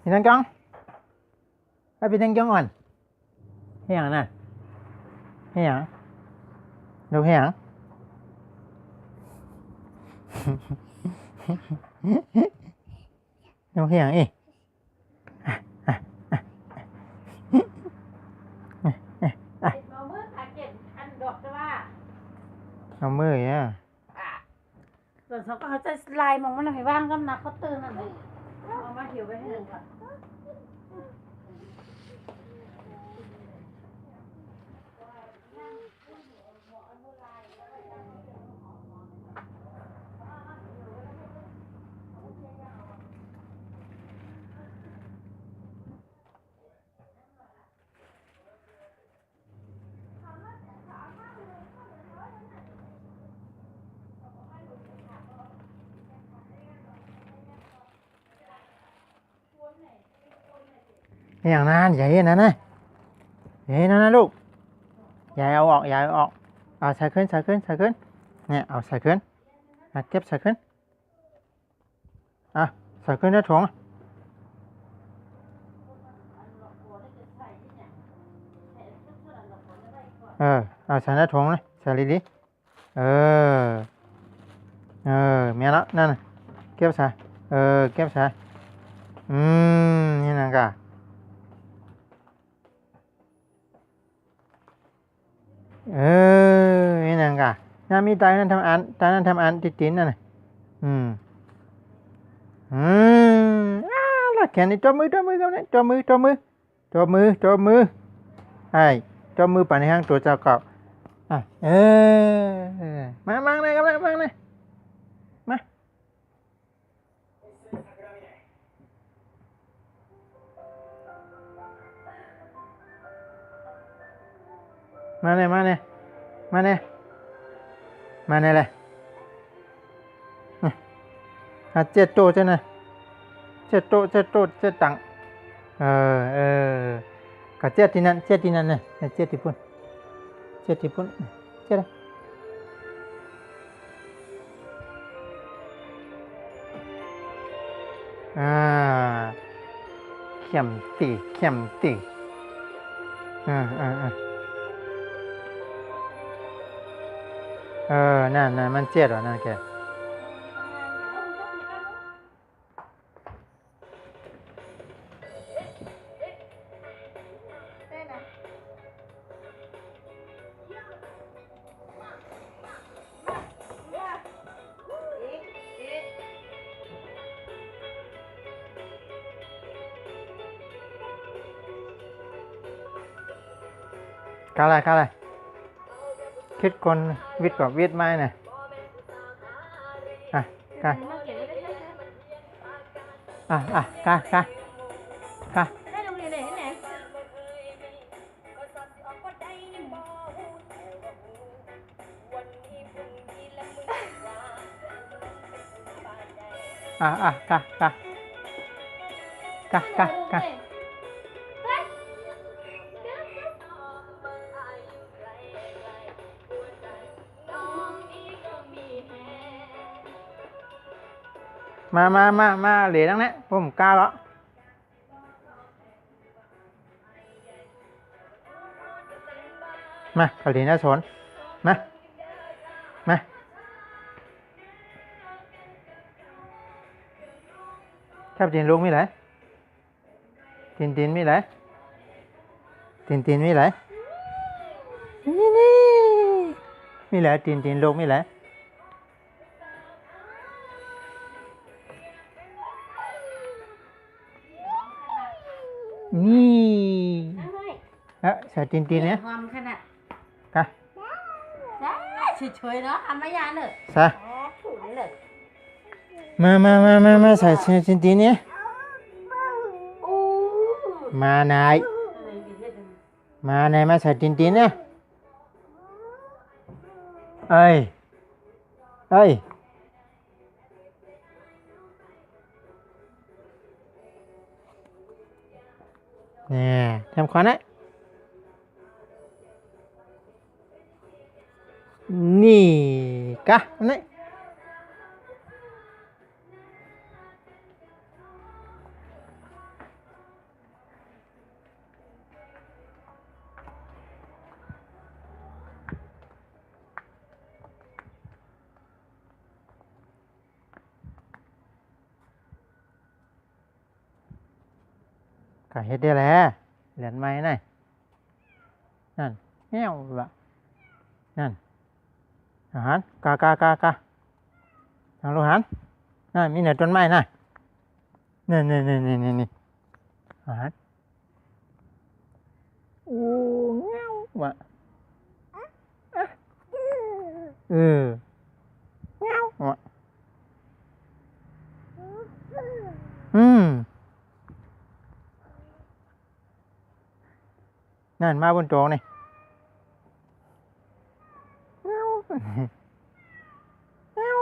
thì thằng con bị thằng con on hay hả nè hay hả đâu hay hả đâu hay hảเอามืออ่ะส่วนเขาจะไล่มองมันให้ว่างก็นะเขาตื่นอะไรเอามาหิวไปให้หนึ่งก่อนอย่างนั้นใหญ่นั่นนะใหญ่นั่นนะลูกใหญ่เอาออกใหญ่เอาออกเอาใส่ขึ้นใส่ขึ้นใส่ขึ้นเนี่ยเอาใส่ขึ้นเก็บใส่ขึ้นใส่ขึ้นในถุงเอาใส่ในถุงเลยใส่ดีๆเมียแล้วนั่นเก็บใส่เก็บใส่นี่นะกะนี่นะกะน้ามีตานั้นทำอันติดๆนั่นน่ะแล้วแขนนี่จับมือกันนะจับมือไอ้จับมือปั่นในห้างตัวเจ้าเก่ามาเลยครับมาเลยมาเลยเจ็ดโตจ้ะนะเจ็ดตังกับเจ็ดที่นั่นนะเจ็ดที่พุ่นเจ็ดเข้มตีนั่นมันเจ็ดหรอนั่นแกกาอะไรคิดคนวิทย์กับวิทย์ไม้น่ะกาได้โรงเรียนไหนให้ไหนกามาเหรียญนั่งเนี่ยผมกล้าแล้วมาขอเหรียญน่าสนมาชอบจีนลูกมีไรตีนมีไรตีนมีไรนี่มีไรตีนลูกมีไรนี่ใส่ตีนเนี่ยความขนาดกะเฉยๆเนาะทำไม่ยากเลยใส่ถูกเลยมาใส่ตีนเนี่ยมาไหนมาใส่ตีนเนี่ยเอ้ยnè thêm khoan đấy nì cá đấy ก็เฮ็ดได้แหละเรียนใหม่น่ะนั่นแง้วละนั่นอาหารกาทางลูกหันนั่นมีเหนือต้นไม้น่ะนี่อาหารโอ้แง้ววะเออแง้ววะนั่นมาบนโต๊ะนี่แง้วแง้ว